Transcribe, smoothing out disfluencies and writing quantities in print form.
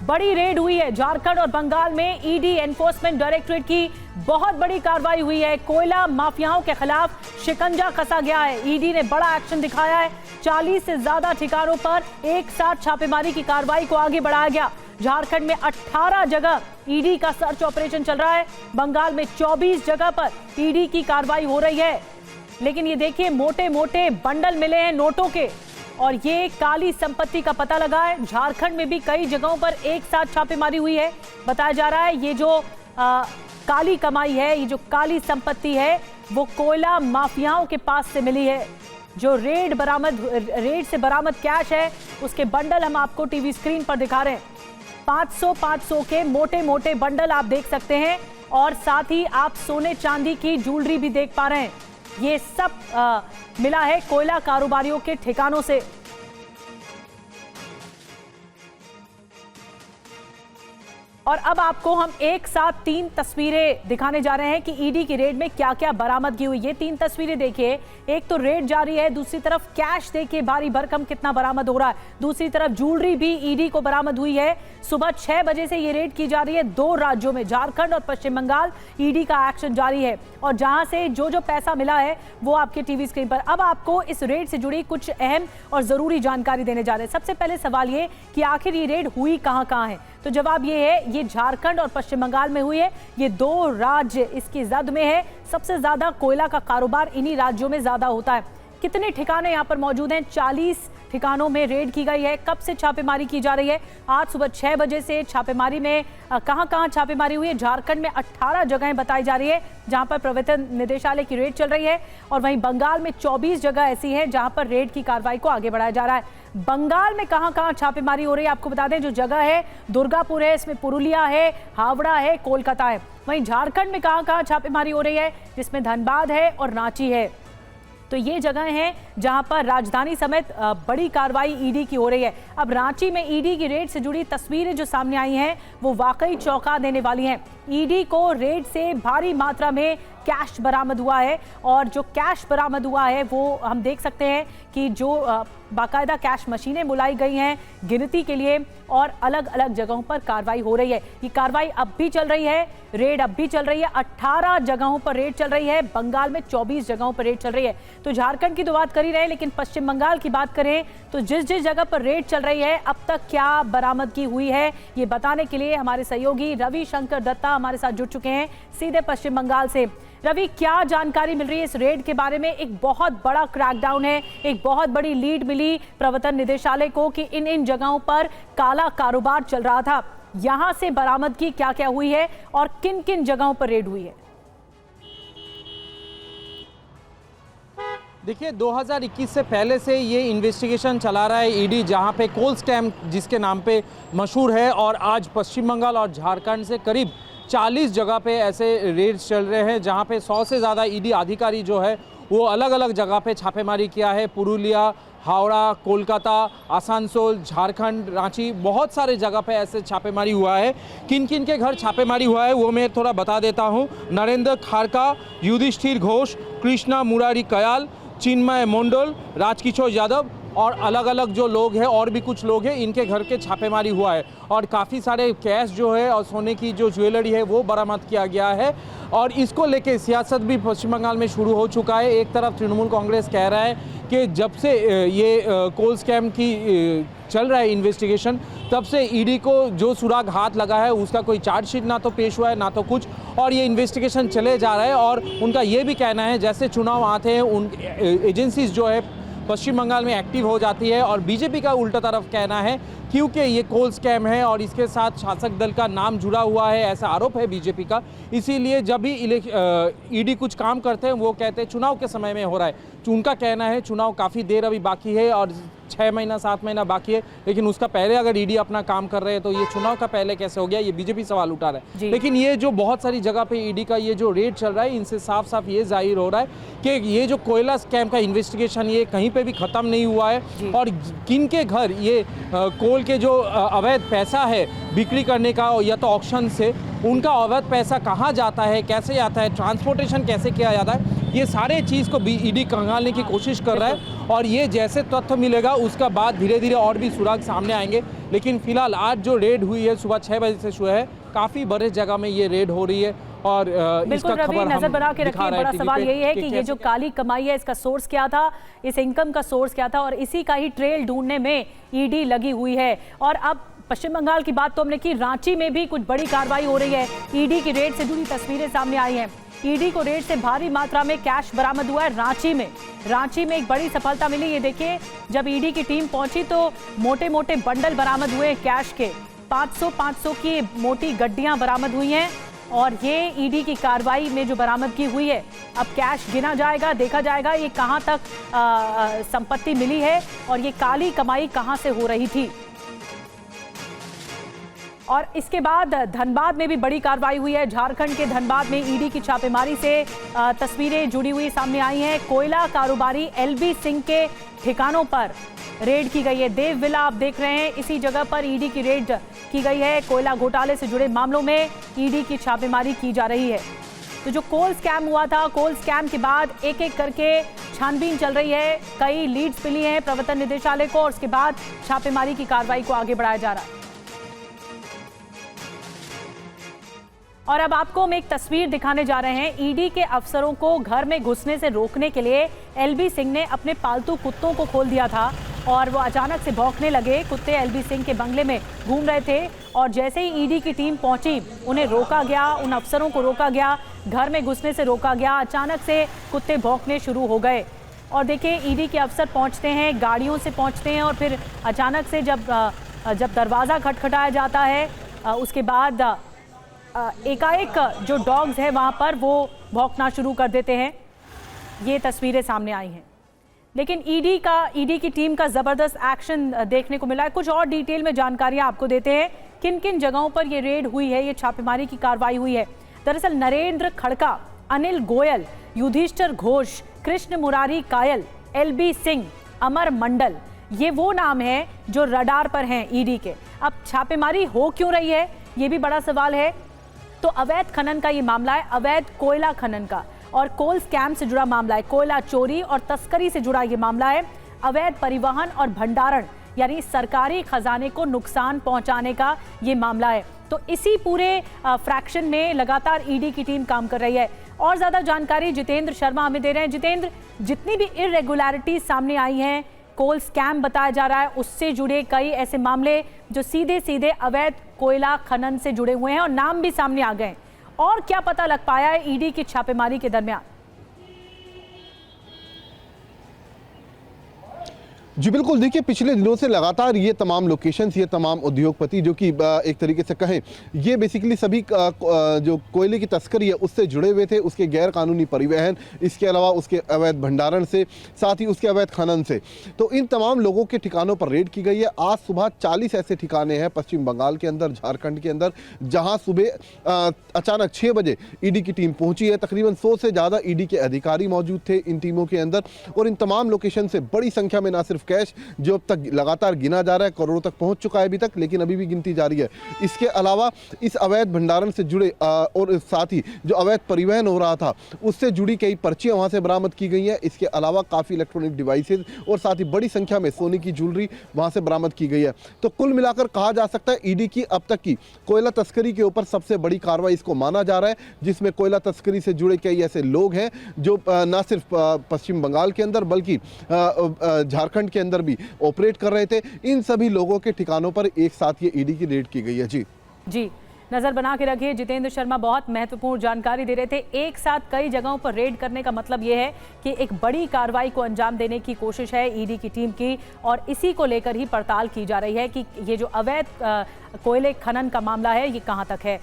बड़ी रेड हुई है झारखंड और बंगाल में। ईडी एनफोर्समेंट डायरेक्टरेट की बहुत बड़ी कार्रवाई हुई है। कोयला माफियाओं के खिलाफ शिकंजा कसा गया है। ईडी ने बड़ा एक्शन दिखाया है। 40 से ज्यादा ठिकानों पर एक साथ छापेमारी की कार्रवाई को आगे बढ़ाया गया। झारखंड में 18 जगह ईडी का सर्च ऑपरेशन चल रहा है। बंगाल में 24 जगह पर ईडी की कार्रवाई हो रही है। लेकिन ये देखिए, मोटे मोटे बंडल मिले हैं नोटों के, और ये काली संपत्ति का पता लगा है। झारखंड में भी कई जगहों पर एक साथ छापेमारी हुई है। बताया जा रहा है ये जो काली कमाई है, ये जो काली संपत्ति है, वो कोयला माफियाओं के पास से मिली है। जो रेड से बरामद कैश है, उसके बंडल हम आपको टीवी स्क्रीन पर दिखा रहे हैं। 500 के मोटे मोटे बंडल आप देख सकते हैं, और साथ ही आप सोने चांदी की ज्वेलरी भी देख पा रहे हैं। ये सब मिला है कोयला कारोबारियों के ठिकानों से। और अब आपको हम एक साथ 3 तस्वीरें दिखाने जा रहे हैं कि ईडी की रेड में क्या क्या बरामदगी हुई। ये 3 तस्वीरें देखिए, एक तो रेड जारी है, दूसरी तरफ कैश देखिए भारी भरकम कितना बरामद हो रहा है, दूसरी तरफ ज्वेलरी भी ईडी को बरामद हुई है। सुबह 6 बजे से ये रेड की जा रही है 2 राज्यों में, झारखंड और पश्चिम बंगाल। ईडी का एक्शन जारी है, और जहां से जो पैसा मिला है वो आपके टीवी स्क्रीन पर। अब आपको इस रेड से जुड़ी कुछ अहम और जरूरी जानकारी देने जा रहे हैं। सबसे पहले सवाल ये कि आखिर ये रेड हुई कहां है, तो जवाब ये है, ये झारखंड और पश्चिम बंगाल में हुई है। ये 2 राज्य इसकी जद में है। सबसे ज्यादा कोयला का कारोबार इन्हीं राज्यों में ज्यादा होता है। कितने ठिकाने यहाँ पर मौजूद हैं? 40 ठिकानों में रेड की गई है। कब से छापेमारी की जा रही है? आज सुबह 6 बजे से छापेमारी में कहां छापेमारी हुई है? झारखंड में 18 जगहें बताई जा रही है जहां पर प्रवर्तन निदेशालय की रेड चल रही है, और वहीं बंगाल में 24 जगह ऐसी है जहां पर रेड की कार्रवाई को आगे बढ़ाया जा रहा है। बंगाल में कहां छापेमारी हो रही है आपको बता दें। जो जगह है दुर्गापुर है, इसमें पुरुलिया है, हावड़ा है, कोलकाता है। वहीं झारखंड में कहां छापेमारी हो रही है, जिसमें धनबाद है और रांची है। तो ये जगह हैं जहां पर राजधानी समेत बड़ी कार्रवाई ईडी की हो रही है। अब रांची में ईडी की रेड से जुड़ी तस्वीरें जो सामने आई हैं वो वाकई चौंका देने वाली हैं। ईडी को रेड से भारी मात्रा में कैश बरामद हुआ है, और जो कैश बरामद हुआ है वो हम देख सकते हैं कि जो बाकायदा कैश मशीनें बुलाई गई हैं गिनती के लिए, और अलग अलग जगहों पर कार्रवाई हो रही है। ये कार्रवाई अब भी चल रही है, रेड अब भी चल रही है। 18 जगहों पर रेड चल रही है, बंगाल में 24 जगहों पर रेड चल रही है। तो झारखंड की तो बात कर ही रहे, लेकिन पश्चिम बंगाल की बात करें तो जिस जगह पर रेड चल रही है अब तक क्या बरामदगी हुई है, ये बताने के लिए हमारे सहयोगी रवि शंकर दत्ता हमारे साथ जुड़ चुके हैं सीधे पश्चिम बंगाल से। रवि, क्या जानकारी मिल रही है इस रेड के बारे में? एक बहुत बड़ा क्रैकडाउन है, एक बहुत बड़ी लीड मिली प्रवर्तन निदेशालय को कि इन जगहों पर काला कारोबार चल रहा था। यहां से बरामदगी क्या क्या हुई है और किन किन जगहों पर रेड हुई है? देखिए, 2021 से पहले से ये इन्वेस्टिगेशन चला रहा है ईडी, जहां पे कोल स्कैम जिसके नाम पे मशहूर है, और आज पश्चिम बंगाल और झारखंड से करीब 40 जगह पे ऐसे रेड्स चल रहे हैं जहां पे 100 से ज़्यादा ईडी अधिकारी जो है वो अलग अलग जगह पे छापेमारी किया है। पुरुलिया, हावड़ा, कोलकाता, आसनसोल, झारखंड, रांची, बहुत सारे जगह पे ऐसे छापेमारी हुआ है। किन किन के घर छापेमारी हुआ है वो मैं थोड़ा बता देता हूँ। नरेंद्र खारका, युधिष्ठिर घोष, कृष्णा मुरारी कयाल, चिन्मय मंडल, राजकिशोर यादव और अलग अलग जो लोग हैं और भी कुछ लोग हैं, इनके घर के छापेमारी हुआ है। और काफ़ी सारे कैश जो है और सोने की जो ज्वेलरी है वो बरामद किया गया है। और इसको लेके सियासत भी पश्चिम बंगाल में शुरू हो चुका है। एक तरफ तृणमूल कांग्रेस कह रहा है कि जब से ये कोल स्कैम की चल रहा है इन्वेस्टिगेशन, तब से ईडी को जो सुराग हाथ लगा है उसका कोई चार्जशीट ना तो पेश हुआ है ना तो कुछ, और ये इन्वेस्टिगेशन चले जा रहा है। और उनका ये भी कहना है जैसे चुनाव आते हैं उन एजेंसीज जो है पश्चिम बंगाल में एक्टिव हो जाती है, और बीजेपी का उल्टा तरफ कहना है क्योंकि ये कोल स्कैम है और इसके साथ शासक दल का नाम जुड़ा हुआ है, ऐसा आरोप है बीजेपी का। इसीलिए जब भी ईडी कुछ काम करते हैं वो कहते हैं चुनाव के समय में हो रहा है। उनका कहना है चुनाव काफ़ी देर अभी बाकी है और 6 महीना 7 महीना बाकी है, लेकिन उसका पहले अगर ईडी अपना काम कर रहे हैं तो ये चुनाव का पहले कैसे हो गया, ये बीजेपी सवाल उठा रहा है। लेकिन ये जो बहुत सारी जगह पे ईडी का ये जो रेड चल रहा है, इनसे साफ साफ ये जाहिर हो रहा है कि ये जो कोयला स्कैम का इन्वेस्टिगेशन ये कहीं पे भी ख़त्म नहीं हुआ है। और किन के घर ये कोल के जो अवैध पैसा है बिक्री करने का या तो ऑक्शन से, उनका अवैध पैसा कहाँ जाता है, कैसे आता है, ट्रांसपोर्टेशन कैसे किया जाता है, ये सारे चीज़ को ईडी खंगालने की कोशिश कर रहा है। और ये जैसे तथ्य मिलेगा उसका बाद धीरे धीरे और भी सुराग सामने आएंगे। लेकिन फिलहाल आज जो रेड हुई है सुबह 6 बजे से शुरू है, काफ़ी बड़े जगह में ये रेड हो रही है और बिल्कुल रवि, नजर बना के रखिए। बड़ा सवाल यही है कि ये जो काली कमाई है इसका सोर्स क्या था, इस इनकम का सोर्स क्या था, और इसी का ही ट्रेल ढूंढने में ईडी लगी हुई है। और अब पश्चिम बंगाल की बात तो हमने की, रांची में भी कुछ बड़ी कार्रवाई हो रही है। ईडी की रेड से जुड़ी तस्वीरें सामने आई हैं। ईडी को रेड से भारी मात्रा में कैश बरामद हुआ है रांची में एक बड़ी सफलता मिली। ये देखिए, जब ईडी की टीम पहुंची तो मोटे मोटे बंडल बरामद हुए कैश के, 500 की मोटी गड्डियां बरामद हुई हैं। और ये ईडी की कार्रवाई में जो बरामदगी हुई है, अब कैश गिना जाएगा, देखा जाएगा ये कहां तक संपत्ति मिली है और ये काली कमाई कहां से हो रही थी। और इसके बाद धनबाद में भी बड़ी कार्रवाई हुई है। झारखंड के धनबाद में ईडी की छापेमारी से तस्वीरें जुड़ी हुई सामने आई हैं। कोयला कारोबारी एलबी सिंह के ठिकानों पर रेड की गई है। देव विला आप देख रहे हैं, इसी जगह पर ईडी की रेड की गई है। कोयला घोटाले से जुड़े मामलों में ईडी की छापेमारी की जा रही है। तो जो कोल स्कैम हुआ था, कोल स्कैम के बाद एक एक करके छानबीन चल रही है। कई लीड्स मिली हैं प्रवर्तन निदेशालय को और उसके बाद छापेमारी की कार्रवाई को आगे बढ़ाया जा रहा है। और अब आपको हम एक तस्वीर दिखाने जा रहे हैं। ईडी के अफसरों को घर में घुसने से रोकने के लिए एलबी सिंह ने अपने पालतू कुत्तों को खोल दिया था और वो अचानक से भौंकने लगे। कुत्ते एलबी सिंह के बंगले में घूम रहे थे और जैसे ही ईडी की टीम पहुंची उन्हें रोका गया, उन अफसरों को रोका गया, घर में घुसने से रोका गया। अचानक से कुत्ते भौंकने शुरू हो गए और देखिए ईडी के अफसर पहुंचते हैं, गाड़ियों से पहुंचते हैं और फिर अचानक से जब दरवाज़ा खटखटाया जाता है उसके बाद एकाएक जो डॉग्स है वहाँ पर वो भौंकना शुरू कर देते हैं। ये तस्वीरें सामने आई हैं। लेकिन ईडी की टीम का ज़बरदस्त एक्शन देखने को मिला है। कुछ और डिटेल में जानकारियाँ आपको देते हैं, किन किन जगहों पर ये रेड हुई है, ये छापेमारी की कार्रवाई हुई है। दरअसल नरेंद्र खड़का, अनिल गोयल, युधिष्ठिर घोष, कृष्ण मुरारी कायल, एलबी सिंह, अमर मंडल, ये वो नाम हैं जो रडार पर हैं ईडी के। अब छापेमारी हो क्यों रही है, ये भी बड़ा सवाल है। तो अवैध खनन का ये मामला है, अवैध कोयला खनन का, और कोल स्कैम से जुड़ा मामला है, कोयला चोरी और तस्करी से जुड़ा ये मामला है। अवैध परिवहन और भंडारण यानी सरकारी खजाने को नुकसान पहुंचाने का ये मामला है। तो इसी पूरे फ्रैक्शन में लगातार ईडी की टीम काम कर रही है। और ज्यादा जानकारी जितेंद्र शर्मा हमें दे रहे हैं। जितेंद्र, जितनी भी इरेगुलरिटीज सामने आई हैं, कोल स्कैम बताया जा रहा है, उससे जुड़े कई ऐसे मामले जो सीधे सीधे अवैध कोयला खनन से जुड़े हुए हैं और नाम भी सामने आ गए, और क्या पता लग पाया है ईडी की छापेमारी के दरमियान? जी बिल्कुल, देखिए पिछले दिनों से लगातार ये तमाम लोकेशंस, ये तमाम उद्योगपति जो कि एक तरीके से कहें ये बेसिकली सभी जो कोयले की तस्करी है उससे जुड़े हुए थे, उसके गैर कानूनी परिवहन, इसके अलावा उसके अवैध भंडारण से, साथ ही उसके अवैध खनन से। तो इन तमाम लोगों के ठिकानों पर रेड की गई है। आज सुबह 40 ऐसे ठिकाने हैं पश्चिम बंगाल के अंदर, झारखंड के अंदर, जहाँ सुबह अचानक 6 बजे ईडी की टीम पहुंची है। तकरीबन 100 से ज़्यादा ईडी के अधिकारी मौजूद थे इन टीमों के अंदर और इन तमाम लोकेशन से बड़ी संख्या में ना सिर्फ कैश जो अब तक लगातार गिना जा रहा है, करोड़ों तक पहुंच चुका है अभी तक, लेकिन अभी भी गिनती जारी है। इसके अलावा इस अवैध भंडारण से जुड़े और साथ ही जो अवैध परिवहन हो रहा था उससे जुड़ी कई पर्चियां वहां से बरामद की गई हैं। इसके अलावा काफ़ी इलेक्ट्रॉनिक डिवाइसेज और साथ ही बड़ी संख्या में सोने की ज्वेलरी वहां से बरामद की गई है। तो कुल मिलाकर कहा जा सकता है ईडी की अब तक की कोयला तस्करी के ऊपर सबसे बड़ी कार्रवाई इसको माना जा रहा है, जिसमें कोयला तस्करी से जुड़े कई ऐसे लोग हैं जो न सिर्फ पश्चिम बंगाल के अंदर बल्कि झारखंड के अंदर भी ऑपरेट कर रहे थे। इन सभी लोगों के ठिकानों पर एक साथ ये ईडी की रेड की गई है। जी नजर बना के रखिए। जितेंद्र शर्मा बहुत महत्वपूर्ण जानकारी दे रहे थे। एक साथ कई जगहों पर रेड करने का मतलब यह है कि एक बड़ी कार्रवाई को अंजाम देने की कोशिश है ईडी की टीम की, और इसी को लेकर ही पड़ताल की जा रही है कि ये जो अवैध कोयले खनन का मामला है ये कहां तक है।